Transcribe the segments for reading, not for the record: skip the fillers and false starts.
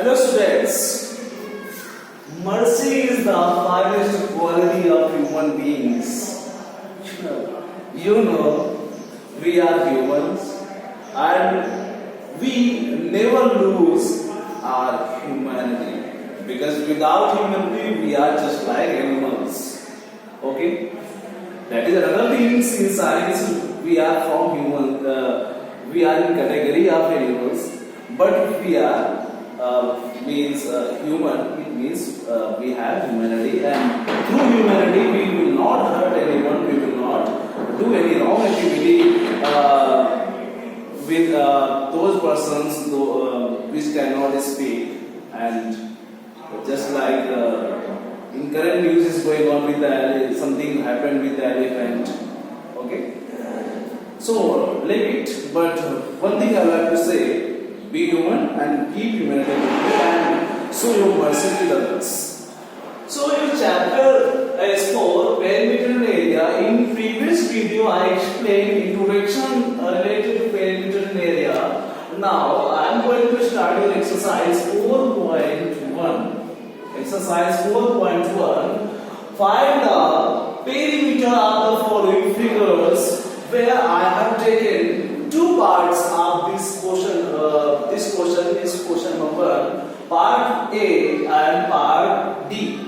Hello students, mercy is the finest quality of human beings. You know, we are humans and we never lose our humanity because without humanity we are just like animals. Okay? That is another thing in science, we are from human, we are in category of animals, but if we are human, it means we have humanity, and through humanity we will not hurt anyone, we will not do any wrong activity with those persons which cannot speak. And just like in current news is going on with the something happened with the elephant. Okay, so leave it, but one thing I would like to say, be human and keep humanity and show your mercy to others. So in chapter S4, perimeter area, in previous video I explained introduction related to perimeter area. Now I am going to start your exercise 4.1. Exercise 4.1. Find the perimeter of the following figures, where I have taken two parts of this question. This question is question number part A and part D.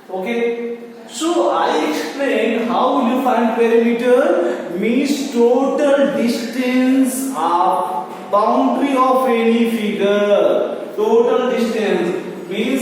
Okay. So I explained how will you find perimeter means total distance of boundary of any figure. Total distance means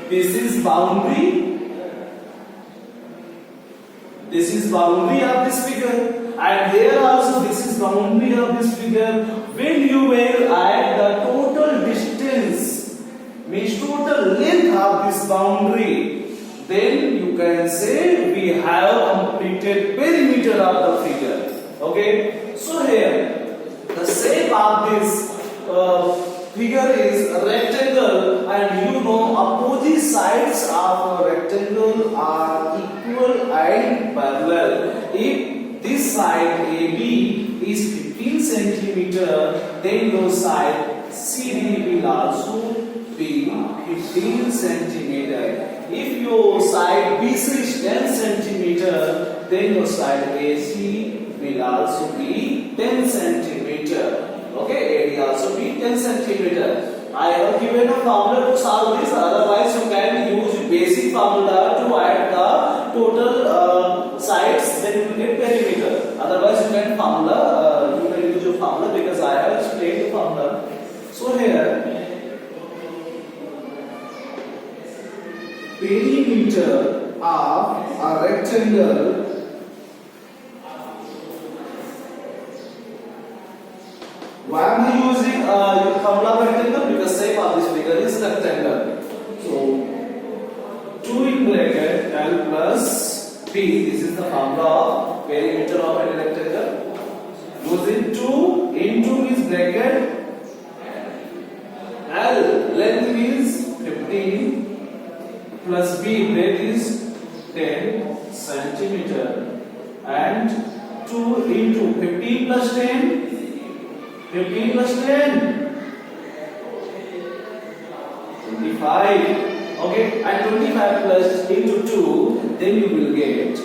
this is boundary. This is boundary of this figure, and here also this is boundary of this figure. When you will add the total distance, means total length of this boundary, then you can say we have completed perimeter of the figure. Okay, so here the shape of this figure is a rectangle, and you know opposite sides of a rectangle are equal and parallel. If this side AB is 15 centimeter, then your side CD will also be 15 centimeter. If your side BC is 10 centimeter, then your side AC will also be 10 centimeter. Okay, area also be 10 centimeter. I have given a formula to solve this, otherwise you can use basic formula to add the total sides, then you will get perimeter. Otherwise you can formula, you can use your formula because I have explained the formula. So here, perimeter of a rectangle why am I using formula rectangle? Because shape of this figure is rectangle. So 2 in bracket L plus P. This is the formula of perimeter of a rectangle. Using 2 into is bracket L, length is 15 plus B, breadth is 10 centimeter, and 2 into 15 plus 10. 15 plus 10, 25. Okay, and 25 plus into 2, then you will get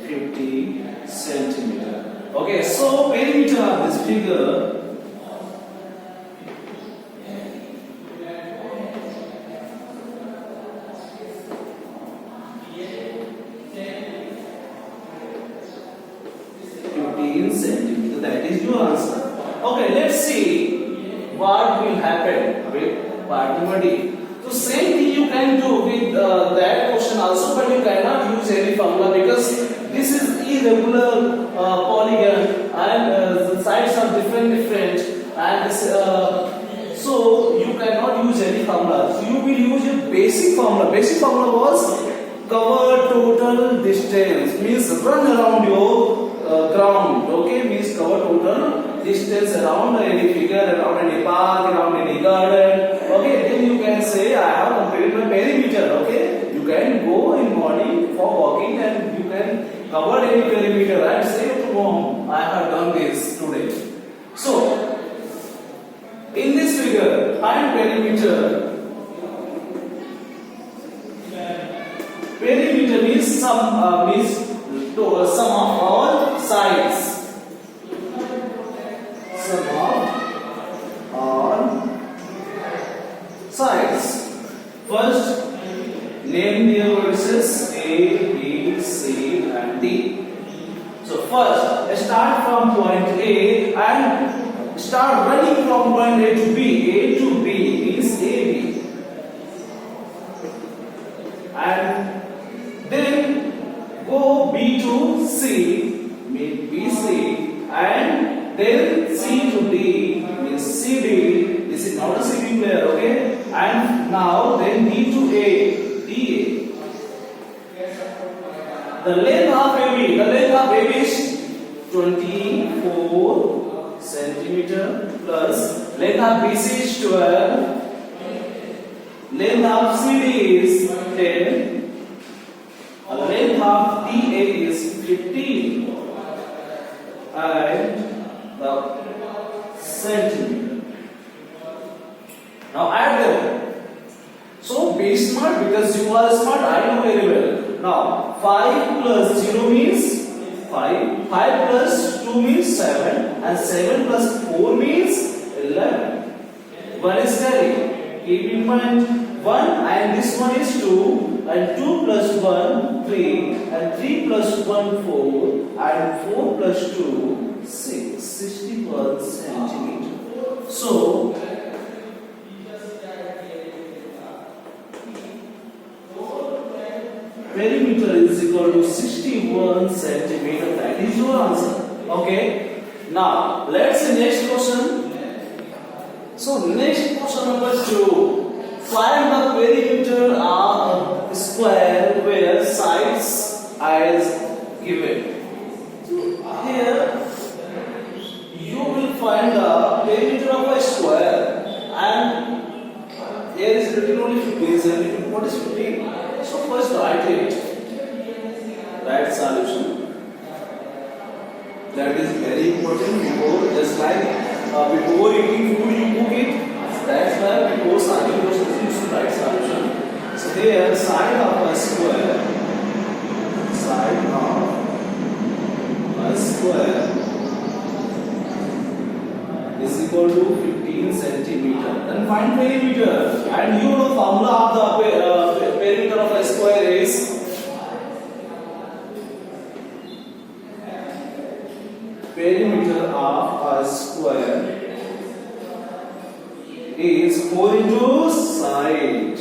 50 centimeter. Okay, so perimeter of this figure centimeter. That is your answer. Okay, let's see what will happen with part number D. So same thing you can do with that question also, but you cannot use any formula because this is irregular polygon, and the sides are different, and this, so you cannot use any formula. So you will use a basic formula. Basic formula was cover total distance, means run around your ground. Okay, means cover total distance around any figure, around any park, around any garden. Okay, then you can say I have completed my perimeter. Okay, you can go in morning for walking and you can cover any perimeter and say to home I have done this today. So in this figure, find perimeter. Perimeter means sum of all sides. Sum of all sides. First, name their vertices A, B, C, and D. So first, start from point A and start running from point A to B. A to B means AB. And then go B to C, means BC, and then C to D means CD. This is not a CD player, okay? And now then D to A, DA. The length of AB is 24 centimeter plus length of BC is 12. Length of CD is 10. Length of DA is 15. And the centimeter. Now add them. So be smart because you are smart. I know very well. Now 5 plus 0 means 5. 5 plus 2 means 7. And 7 plus 4 means 11. 1 is carry. Keep in mind 1 and this one is 2. And 2 plus 1 3. And 3 plus 1 4. And 4 plus 2 6. 61 centimeter. So perimeter is equal to 61 centimeter. That is your answer. Okay. Now let's see next question. So next question number 2. Find the perimeter of a square where sides as given. Here you will find the perimeter of a square and here is written only 15. What is 15? So first write it. Write solution. That is very important before just like before eating food you cook it. That's why before starting questions you should write solution. So here side of a square is equal to 15 centimeter. Then find perimeter. And you know formula of the perimeter of a square is perimeter of a square is 4 into side.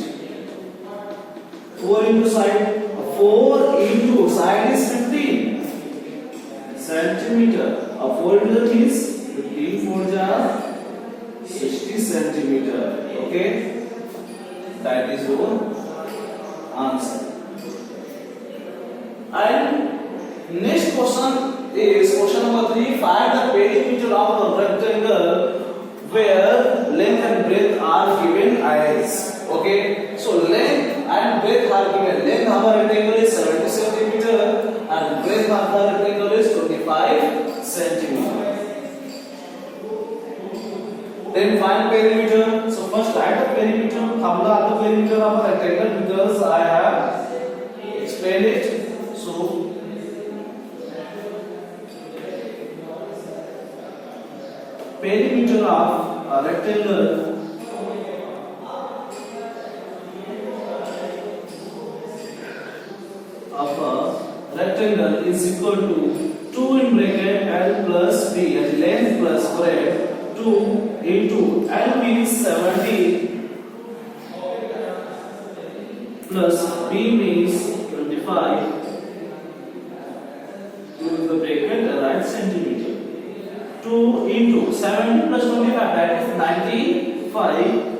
4 into side. 4 into side is 15 centimeter. 4 into that is 15 4 jar 60 centimeter. Okay, that is your answer. And next question is question number 3. Find the perimeter of a rectangle where length and breadth are given as. Okay, so length and breadth are given. Length of a rectangle is 70 centimeter and breadth of the rectangle is 25 centimeter. Then find perimeter. So first write the perimeter. Formula of the perimeter of a rectangle because I have explained it. So perimeter of a rectangle is equal to 2 in bracket L plus B and length plus breadth 2 into L means 70 plus B means 25 to the bracket and write centimeter. 2 into 70 plus 25 that is 95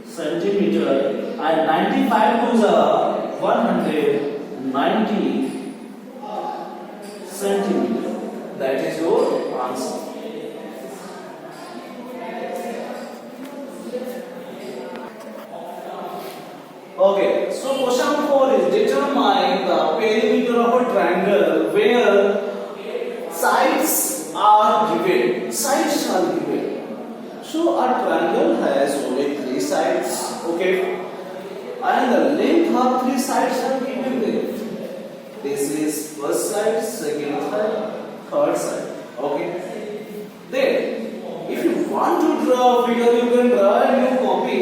centimeter and 95 to the 190 centimeter. That is your answer. Okay, so question 4 is determine the perimeter of a triangle where sides are given. Sides are given. So a triangle has only three sides, okay? And the length of three sides are given there. This is first side, second side, third side, okay? Then, if you want to draw a figure, you can draw and you copy,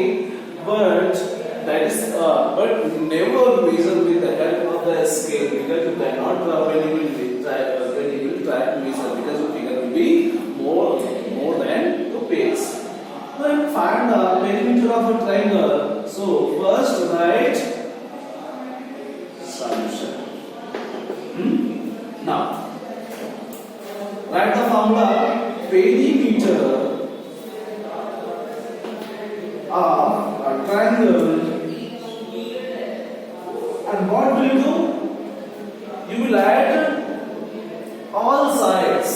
but but never measure with the help of the scale, because you cannot draw when you will try to measure, because your figure will be more than 2 pages. Then find the perimeter of a triangle. So first write solution. Now write the formula perimeter of a triangle. And what will you do? You will add all sides.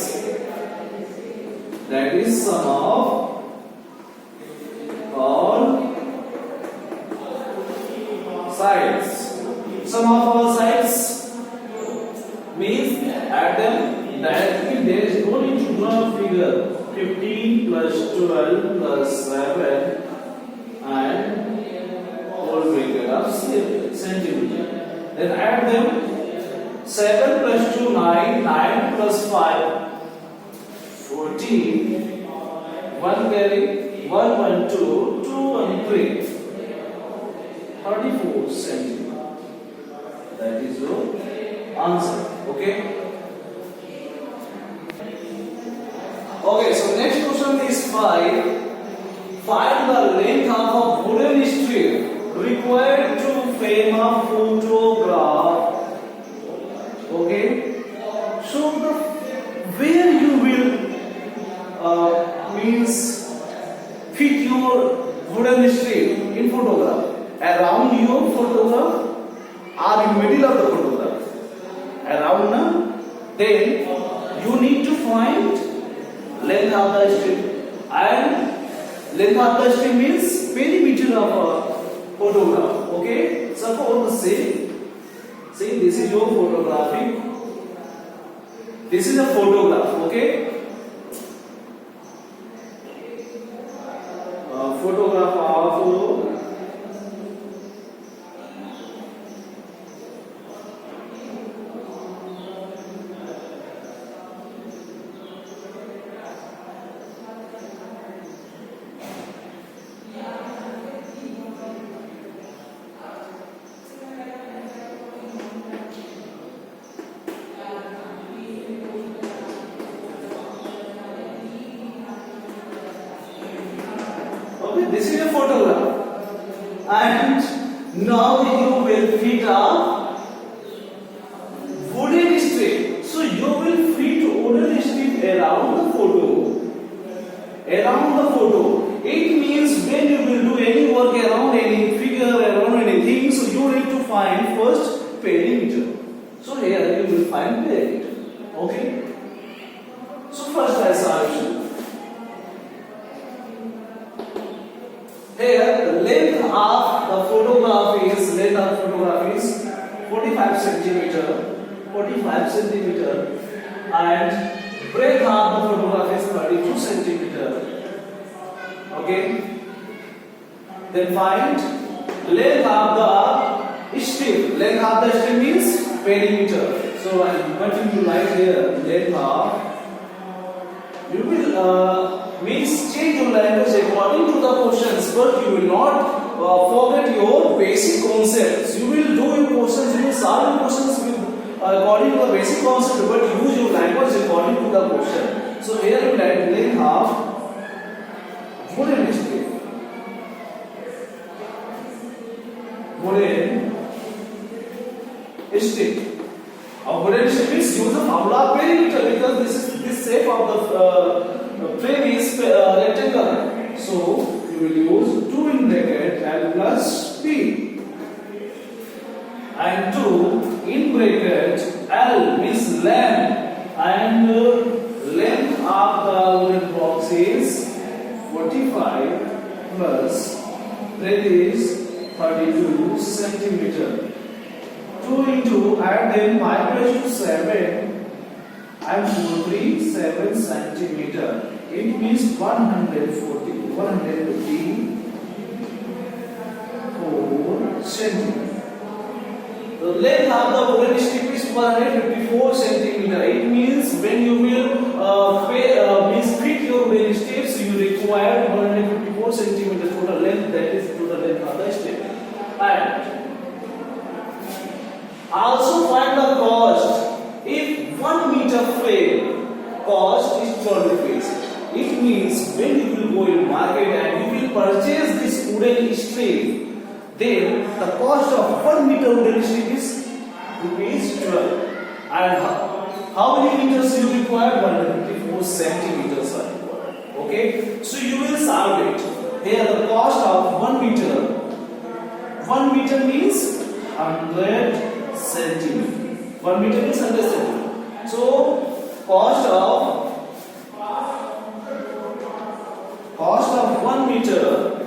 That is sum of all sides. Sum of all sides means add them directly. There is no need to draw a figure. 15 plus 12 plus 7 and whole bracket of centimeter. Then add them. 7 plus 2 9, 9 plus 5 14. 1 carry 1 1 2, 2 1 3, 34 centimeter. That is your answer. Okay. Okay. So next question is 5. Find the length of a wooden strip required to frame a photograph. Okay. So where you will means fit your wooden strip in photograph, around your photograph or in middle of the photograph, around, then you need to find length of the strip, and length of the strip means perimeter of a photograph. Okay, suppose say this is your photographic, this is a photograph. Okay, photograph of this is a photograph, and now you will fit a wooden strip. So you will fit wooden strip around the photo. Around the photo. It means when you will do any work around any figure, around anything, so you need to find first perimeter. So here you will find perimeter. Okay. So first I solution. Here the length of the photograph is 45 centimeter, and breadth of the photograph is 32 centimeter. Okay. Then find length of the strip. Length of the strip means perimeter. So what you write here, length of, you will means change your language according to the questions, but you will not forget your basic concepts. You will do your questions, you will solve your questions with, according to the basic concept, but use your language according to the question. So here you write length of wooden strip. Wooden strip. A wooden strip is use the formula perimeter, because this shape of the frame is rectangle. So you will use 2 in bracket L plus B, and 2 in bracket L means length, and length of the wooden box is 45 plus breadth is 32 centimeter. 2 into, add them 5 plus 7 and 4 3 7 centimeter. It means 142 154 centimeter. The length of the wooden strip is 154 centimeter. It means when you will fit your wooden strips, you require 154 centimeter total length. That is total length of the strip. And also find the cost. If 1 meter frame cost is 12 rupees. It means when you will go in market and you will purchase this wooden strip, then the cost of 1 meter wooden strip is rupees 12. And how many meters you require? 154 centimeters are required. Okay, so you will solve it. Here the cost of 1 meter. 1 meter means 100 centimeter. 1 meter means 100 centimeter. So cost of 1 meter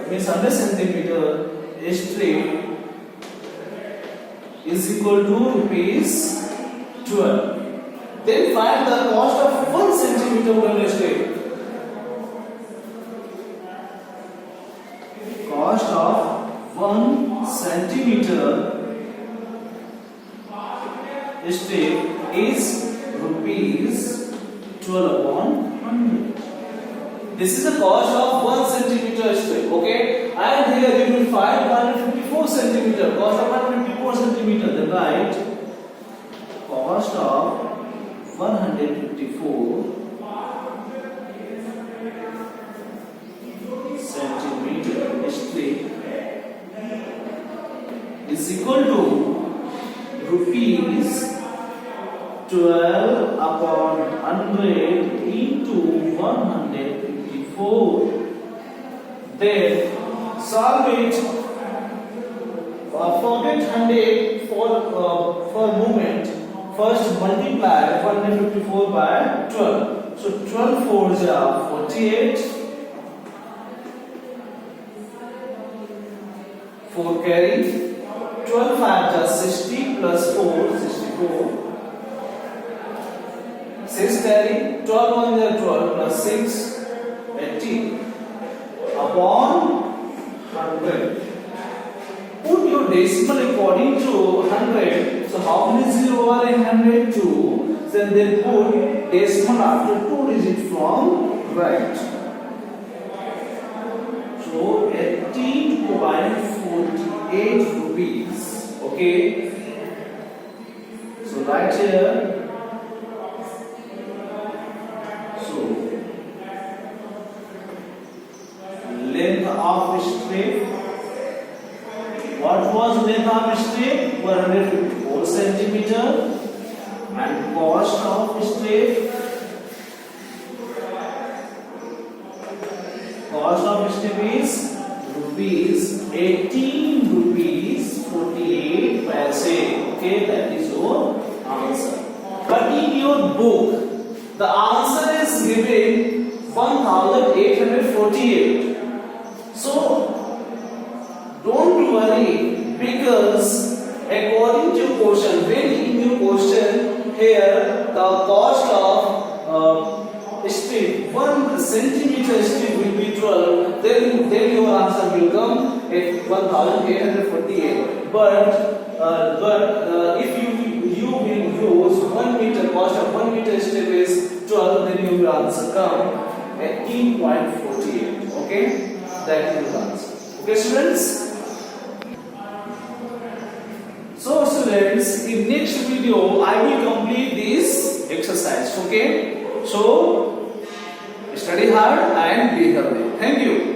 means 100 centimeter strip is equal to rupees 12. Then find the cost of 1 centimeter wooden strip. Cost of 1 centimeter strip is rupees 12 upon 100. This is the cost of 1 centimeter strip. Okay, and here you will find 154 centimeter. Cost of 154 centimeter. Then write cost of 154 centimeter strip is equal to rupees 12 upon 100 into 154. Then solve it. Forget 100 for moment. First multiply 154 by 12. So 12 4s are 48. 4 carry. 12 5s are 60 plus 4 64. 6 carry. 12 1s are 12 plus 6 18 upon 100. Put your decimal according to 100. So how many 0 are in 100? 2. Then put decimal after 2 digits from right. So 18.48 rupees. Okay. So right here. So length of strip. What was length of strip? 154 centimeter. And cost of strip. Cost of strip is rupees 18 rupees 48 paise. Okay, that is your answer. But in your book, the answer is given 1848. So don't worry, because according to question, when in your question here the cost of strip 1 centimeter strip will be 12, then your answer will come at 1848. But if you will use 1 meter, cost of 1 meter strip is 12, then your answer come at 18.48. Okay, that is your answer. Okay, students. So students, in next video I will complete this exercise. Okay, so study hard and be healthy. Thank you.